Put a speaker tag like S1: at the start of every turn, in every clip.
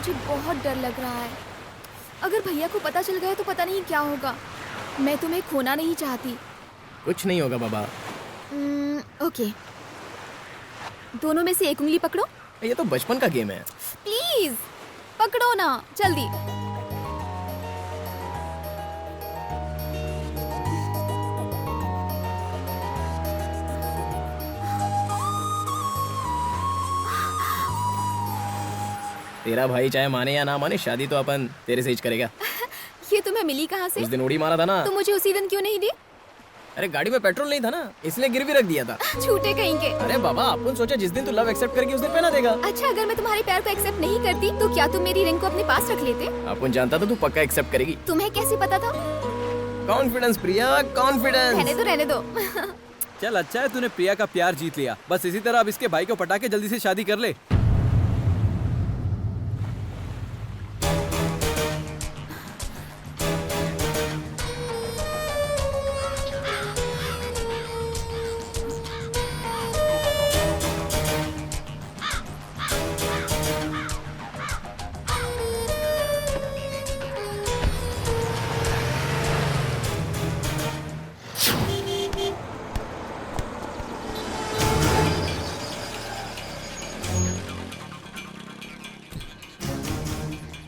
S1: मुझे बहुत डर लग रहा है। अगर भैया को पता चल गया तो पता नहीं क्या होगा। मैं तुम्हें खोना नहीं चाहती।
S2: कुछ नहीं होगा बाबा।
S1: ओके, दोनों में से एक उंगली पकड़ो।
S2: ये तो बचपन का गेम है।
S1: प्लीज पकड़ो ना, जल्दी।
S2: तेरा भाई चाहे माने या ना माने, शादी तो अपन तेरे से ही करेगा।
S1: ये तुम्हें मिली कहाँ से?
S2: उस दिन उड़ी मारा था ना।
S1: तो मुझे उसी दिन क्यों नहीं दी?
S2: अरे गाड़ी में पेट्रोल नहीं था ना, इसलिए गिर भी रख दिया था।
S1: झूठे कहीं के।
S2: अरे बाबा, अपन सोचा जिस दिन तू लव एक्सेप्ट करेगी उस दिन पहना देगा।
S1: अच्छा, अगर मैं तुम्हारे प्यार को एक्सेप्ट नहीं करती तो क्या तुम मेरी रिंग को अपने पास रख लेते?
S2: अपन जानता था तू पक्का एक्सेप्ट करेगी।
S1: तुम्हें कैसे पता था?
S2: कॉन्फिडेंस प्रिया, कॉन्फिडेंस।
S1: रहने दो।
S3: चल अच्छा है तूने प्रिया का प्यार जीत लिया। बस इसी तरह अब इसके भाई को पटा के जल्दी से शादी कर ले।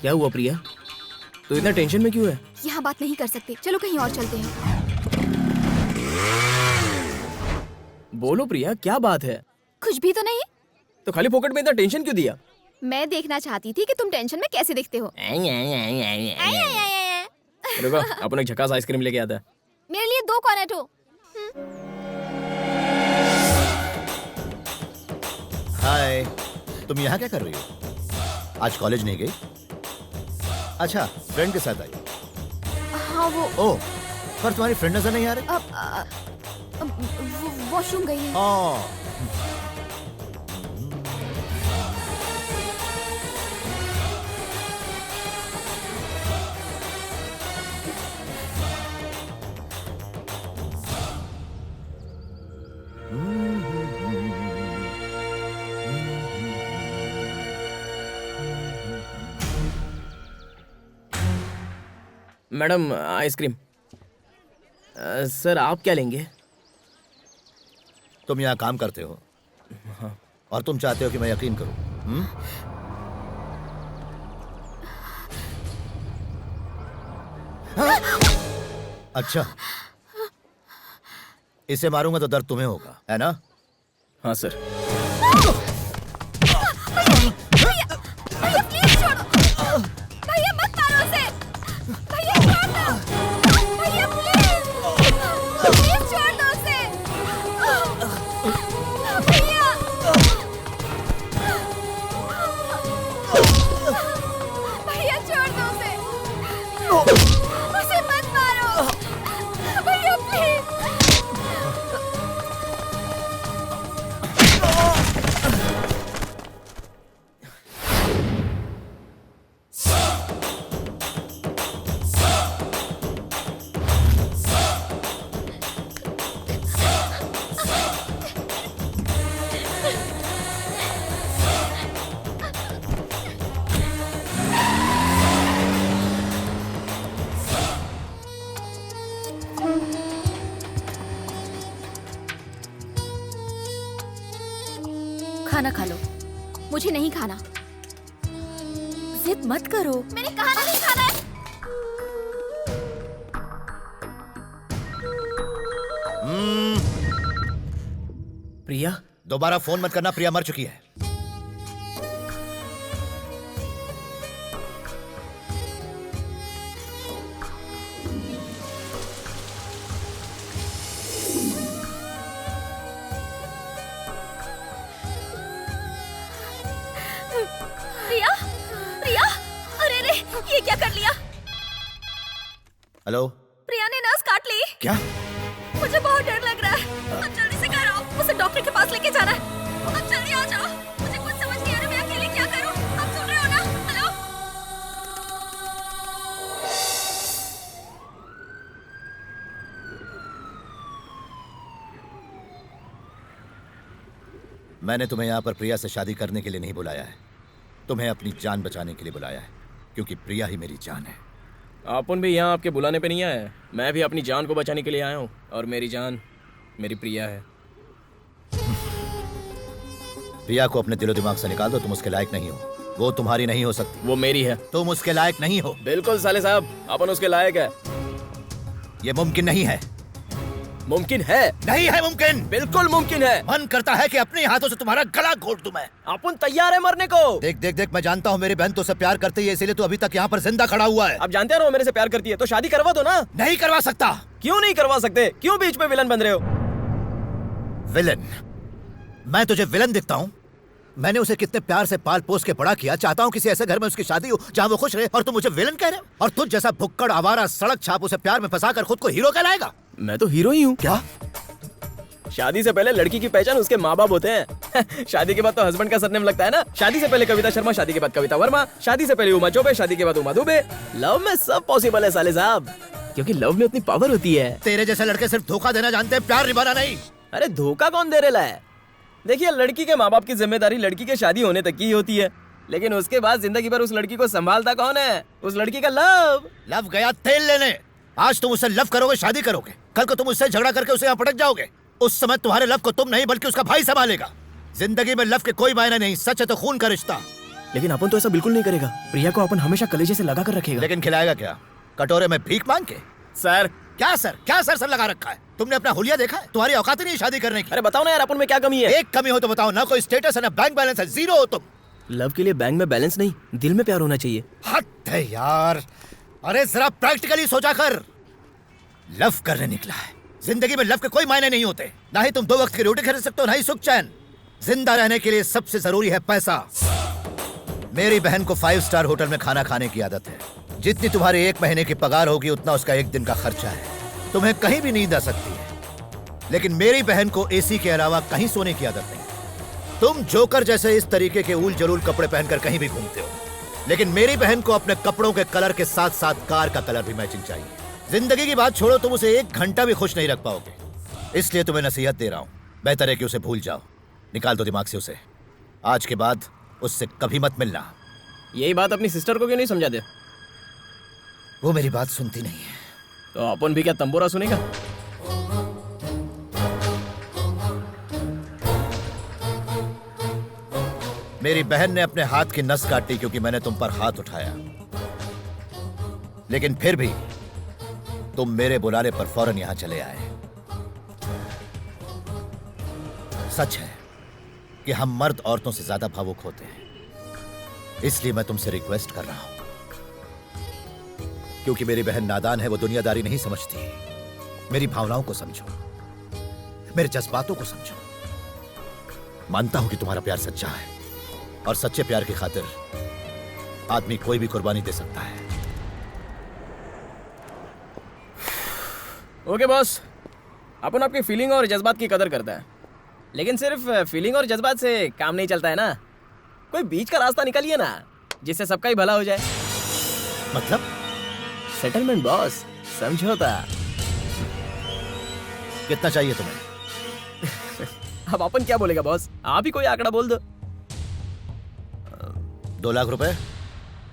S2: क्या हुआ प्रिया, तू इतना टेंशन में क्यों है?
S1: यहाँ बात नहीं कर सकते, चलो कहीं और चलते हैं।
S2: बोलो प्रिया, क्या बात है?
S1: कुछ भी तो नहीं।
S2: तो खाली पॉकेट में इतना टेंशन क्यों दिया?
S1: मैं देखना चाहती थी कि तुम टेंशन में कैसे दिखते हो।
S2: रुको, अपन एक झकास आइसक्रीम लेके आता है।
S1: मेरे लिए 2 कॉर्नेटो।
S4: हाय, तुम यहाँ क्या कर रही हो? आज कॉलेज नहीं गई? अच्छा, फ्रेंड के साथ आई?
S1: हाँ वो
S4: ओह, पर तुम्हारी फ्रेंड नजर नहीं आ रही?
S1: वॉशरूम गई है।
S4: ओह,
S2: मैडम आइसक्रीम। सर आप क्या लेंगे?
S4: तुम यहाँ काम करते हो और तुम चाहते हो कि मैं यकीन करूं? अच्छा, इसे मारूंगा तो दर्द तुम्हें होगा, है ना?
S2: हाँ सर।
S1: भैया प्लीज छोड़ो। भैया मत मारो उसे। भैया छोड़ दो। भैया प्लीज छोड़ दो उसे। भैया भैया छोड़ दो उसे। उसे मत मारो। भैया प्लीज। खाना खा लो। मुझे नहीं खाना। जिद मत करो। मैंने कहा ना नहीं खाना है।
S2: प्रिया,
S4: दोबारा फोन मत करना, प्रिया मर चुकी है।
S1: प्रिया, प्रिया, अरे रे, ये क्या कर लिया?
S4: हेलो?
S1: प्रिया ने नस काट ली।
S4: क्या?
S1: मुझे बहुत डर लग रहा है। अब जल्दी से घर आओ, उसे डॉक्टर के पास लेके जाना है। अब जल्दी आ जाओ। मुझे कुछ समझ नहीं आ रहा, मैं अकेले क्या करूं? आप सुन रहे हो ना? हेलो?
S4: मैंने तुम्हें यहाँ पर प्रिया से शादी करने के लिए नहीं बुलाया है। तुम्हें अपनी जान बचाने के लिए बुलाया है, क्योंकि प्रिया ही मेरी जान है।
S2: अपन भी यहाँ आपके बुलाने पे नहीं आया है, मैं भी अपनी जान को बचाने के लिए आया हूँ, और मेरी जान मेरी प्रिया है।
S4: प्रिया को अपने दिलो दिमाग से निकाल दो, तुम उसके लायक नहीं हो, वो तुम्हारी नहीं हो सकती।
S2: वो मेरी है।
S4: तुम उसके लायक नहीं हो।
S2: बिल्कुल साले साहब, अपन उसके लायक है।
S4: ये मुमकिन नहीं है।
S2: मुमकिन है।
S4: नहीं है मुमकिन।
S2: बिल्कुल मुमकिन है।
S4: मन करता है कि अपने हाथों से तुम्हारा गला घोट दूं मैं।
S2: अपन तैयार है मरने को।
S4: देख देख देख, मैं जानता हूँ मेरी बहन तुझसे प्यार करती है, इसीलिए तू अभी तक यहाँ पर जिंदा खड़ा हुआ है।
S2: आप जानते हो ना वो मेरे से प्यार करती है, तो शादी करवा दो ना।
S4: नहीं करवा सकता।
S2: क्यों नहीं करवा सकते? क्यों बीच में विलन बन रहे हो?
S4: विलन? मैं तुझे विलन दिखता हूँ? मैंने उसे कितने प्यार से पाल पोस के बड़ा किया, चाहता हूँ किसी ऐसे घर में उसकी शादी हो जहाँ वो खुश रहे, और तुम मुझे विलन कह रहे हो? और तुझ जैसा भुक्कड़ आवारा सड़क छाप उसे प्यार में फंसाकर खुद को हीरो कहलाएगा?
S2: मैं तो हीरो ही हूँ।
S4: क्या?
S2: शादी से पहले लड़की की पहचान उसके माँ बाप होते हैं। शादी के बाद तो हस्बैंड का सरनेम लगता है ना। शादी से पहले कविता शर्मा, शादी के बाद कविता वर्मा, शादी से पहले उमा चौबे, शादी के बाद उमा दुबे। लव में सब पॉसिबल है साले साहब, क्योंकि लव में उतनी पावर होती है।
S4: तेरे जैसे लड़के सिर्फ धोखा देना जानते हैं, प्यार निभाना नहीं।
S2: अरे धोखा कौन दे रहा है? देखिए, लड़की के माँ बाप की जिम्मेदारी लड़की के शादी होने तक की ही होती है, लेकिन उसके बाद जिंदगी भर उस लड़की को संभालता कौन है? उस लड़की का लव।
S4: लव गया तेल लेने। आज तुम उससे लव करोगे, शादी करोगे, कल को तुम उससे झगड़ा करके उसे यहाँ पटक जाओगे। उस समय तुम्हारे लव को तुम नहीं बल्कि उसका भाई संभालेगा। जिंदगी में लव के कोई मायने नहीं, सच है तो खून का रिश्ता।
S2: लेकिन अपन तो ऐसा बिल्कुल नहीं करेगा। प्रिया को अपन हमेशा कलेजे से लगा कर रखेगा।
S4: लेकिन खिलाएगा क्या? कटोरे में भीख मांग के?
S2: सर
S4: क्या सर? क्या सर सर लगा रखा है? तुमने अपना हुलिया देखा है? तुम्हारी औकात ही नहीं शादी करने की।
S2: अरे बताओ ना यार, अपन में क्या कमी है?
S4: एक कमी हो तो बताओ ना। कोई स्टेटस है ना बैंक बैलेंस है, जीरो हो तुम।
S2: लव के लिए बैंक में बैलेंस नहीं, दिल में प्यार होना चाहिए।
S4: हद है यार। अरे जरा प्रैक्टिकली सोचा कर। लव करने निकला है। जिंदगी में लव के कोई मायने नहीं होते। ना ही तुम 2 वक्त की रोटी खरीद सकते हो, ना ही सुख चैन। जिंदा रहने के लिए सबसे जरूरी है पैसा। मेरी बहन को 5 स्टार होटल में खाना खाने की आदत है। जितनी तुम्हारी 1 महीने की पगार होगी उतना उसका 1 दिन का खर्चा है। तुम्हें कहीं भी नींद आ सकती है, लेकिन मेरी बहन को एसी के अलावा कहीं सोने की आदत नहीं। तुम जोकर जैसे इस तरीके के ऊल जरूल कपड़े पहनकर कहीं भी घूमते हो, लेकिन मेरी बहन को अपने कपड़ों के कलर के साथ साथ कार का कलर भी मैचिंग चाहिए। जिंदगी की बात छोड़ो, तुम उसे 1 घंटा भी खुश नहीं रख पाओगे। इसलिए तुम्हें नसीहत दे रहा हूं, बेहतर है कि उसे भूल जाओ। निकाल दो दिमाग से उसे। आज के बाद उससे कभी मत मिलना।
S2: यही बात अपनी सिस्टर को क्यों नहीं समझाते?
S4: वो मेरी बात सुनती नहीं है।
S2: तो अपन भी क्या तंबोरा सुनेगा?
S4: मेरी बहन ने अपने हाथ की नस काटी क्योंकि मैंने तुम पर हाथ उठाया, लेकिन फिर भी तुम मेरे बुलाने पर फौरन यहां चले आए। सच है कि हम मर्द औरतों से ज्यादा भावुक होते हैं, इसलिए मैं तुमसे रिक्वेस्ट कर रहा हूं, क्योंकि मेरी बहन नादान है, वो दुनियादारी नहीं समझती। मेरी भावनाओं को समझो, मेरे जज्बातों को समझो। मानता हूं कि तुम्हारा प्यार सच्चा है, और सच्चे प्यार की खातिर आदमी कोई भी कुर्बानी दे सकता है।
S2: ओके बॉस, अपन आपकी फीलिंग और जज्बात की कदर करता है, लेकिन सिर्फ फीलिंग और जज्बात से काम नहीं चलता है ना। कोई बीच का रास्ता निकालिए ना, जिससे सबका ही भला हो जाए।
S4: मतलब?
S2: सेटलमेंट बॉस, समझौता।
S4: कितना चाहिए तुम्हें?
S2: अब अपन क्या बोलेगा बॉस? आप ही कोई आंकड़ा बोल दो।
S4: 2 लाख रुपए?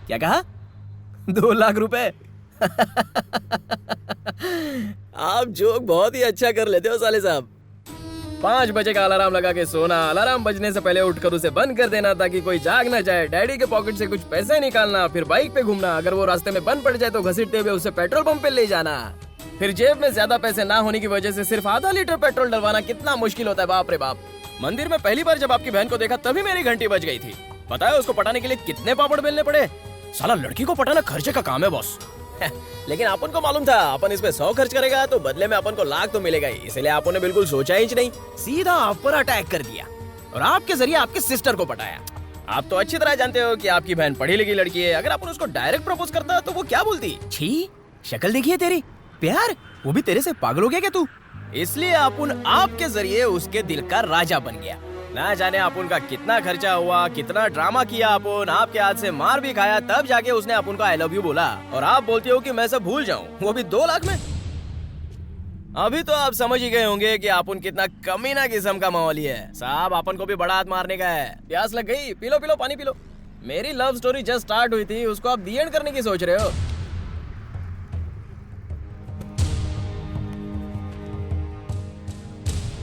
S2: क्या कहा? 2 लाख रुपए? आप जोक बहुत ही अच्छा कर लेते हो साले साहब। 5 बजे का अलार्म लगा के सोना, अलार्म बजने से पहले उठकर उसे बंद कर देना ताकि कोई जाग ना जाए, डैडी के पॉकेट से कुछ पैसे निकालना, फिर बाइक पे घूमना, अगर वो रास्ते में बंद पड़ जाए तो घसीटते हुए उसे पेट्रोल पंप पे ले जाना, फिर जेब में ज्यादा पैसे ना होने की वजह से सिर्फ आधा लीटर पेट्रोल डलवाना। कितना मुश्किल होता है, बाप रे बाप। मंदिर में पहली बार जब आपकी बहन को देखा तभी मेरी घंटी बज गई थी। पता है उसको पटाने के लिए कितने पापड़ बेलने पड़े? साला लड़की को पटाना खर्चे का काम है बॉस। लेकिन अपन को मालूम था अपन इस पे 100 खर्च करेगा तो बदले में अपन को लाख तो मिलेगा ही, इसलिए आपने ने बिल्कुल सोचा ही नहीं, सीधा आप पर अटैक कर दिया और आपके जरिए आपके सिस्टर को पटाया। आप तो अच्छी तरह जानते हो कि आपकी बहन पढ़ी लिखी लड़की है। अगर अपन उसको डायरेक्ट प्रपोज करता तो वो क्या बोलती? छी, शक्ल देखिए तेरी, प्यार, वो भी तेरे से पागल हो गया क्या तू? इसलिए अपन आपके जरिए उसके दिल का राजा बन गया। ना जाने अपन का कितना खर्चा हुआ, कितना ड्रामा किया अपन, आपके हाथ से मार भी खाया, तब जाके उसने अपन को आई लव यू बोला और आप बोलते हो कि मैं सब भूल जाऊं, वो भी 2 लाख में। अभी तो आप समझ ही गए होंगे कि अपन कितना कमीना किस्म का माहौली है। साहब अपन को भी बड़ा हाथ मारने का है। प्यास लग गई? पी लो पी लो, पानी पी लो। मेरी लव स्टोरी जस्ट स्टार्ट हुई थी, उसको आप दी एंड करने की सोच रहे हो?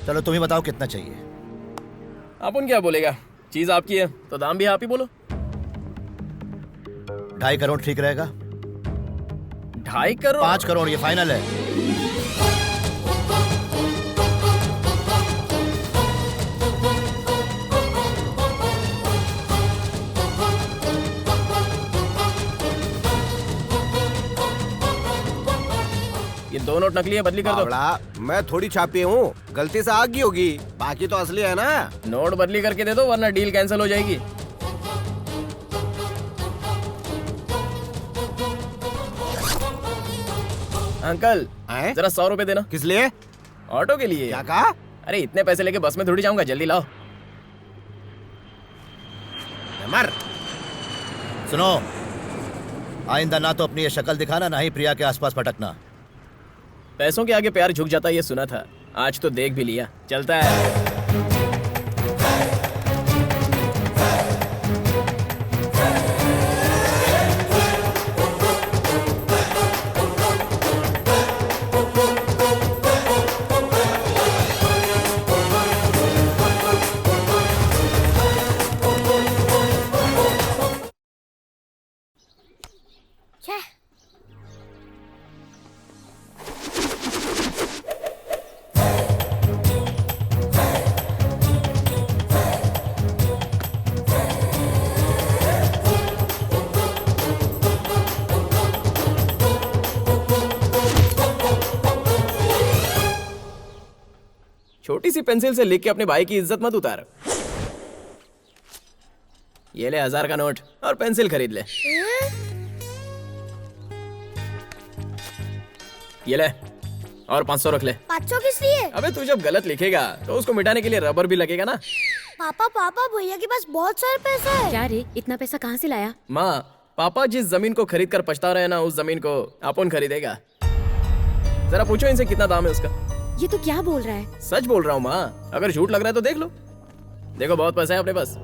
S4: चलो तुम ही बताओ कितना चाहिए।
S2: अपन क्या बोलेगा, चीज आपकी है तो दाम भी आप ही बोलो।
S4: 2.5 करोड़ ठीक रहेगा?
S2: 2.5 करोड़?
S4: 5 करोड़ ये फाइनल है।
S2: ये 2 नोट नकली है, बदली कर दो।
S5: बावड़ा, मैं थोड़ी छापी हूँ, गलती से आ गई होगी, बाकी तो असली है ना।
S2: नोट बदली करके दे दो वरना डील कैंसिल हो जाएगी। अंकल
S5: हैं?
S2: जरा 100 रुपए देना।
S5: किस लिए?
S2: ऑटो के लिए।
S5: क्या कहा?
S2: अरे इतने पैसे लेके बस में थोड़ी जाऊंगा, जल्दी लाओ।
S5: मर।
S4: सुनो, आइंदा ना तो अपनी ये शक्ल दिखाना, ना ही प्रिया के आसपास भटकना।
S2: पैसों के आगे प्यार झुक जाता है, ये सुना था, आज तो देख भी लिया। चलता है।
S1: क्या?
S2: छोटी सी पेंसिल से लिख के अपने भाई की इज्जत मत उतार। ये ले 1000 का नोट और पेंसिल खरीद ले। ये ले और 500 रख ले।
S1: 500 किस लिए?
S2: अबे तू जब गलत लिखेगा तो उसको मिटाने के लिए रबर भी लगेगा ना।
S1: पापा पापा भैया के पास बहुत सारे पैसे है।
S6: क्या रे, इतना पैसा कहाँ से लाया?
S2: माँ, पापा जिस जमीन को खरीद कर पछता रहे ना, उस जमीन को अपन खरीदेगा। जरा पूछो इनसे कितना दाम है उसका।
S6: ये तो क्या बोल रहा है?
S2: सच बोल रहा हूँ माँ, अगर झूठ लग रहा है तो देख लो। देखो बहुत पैसा है अपने पास।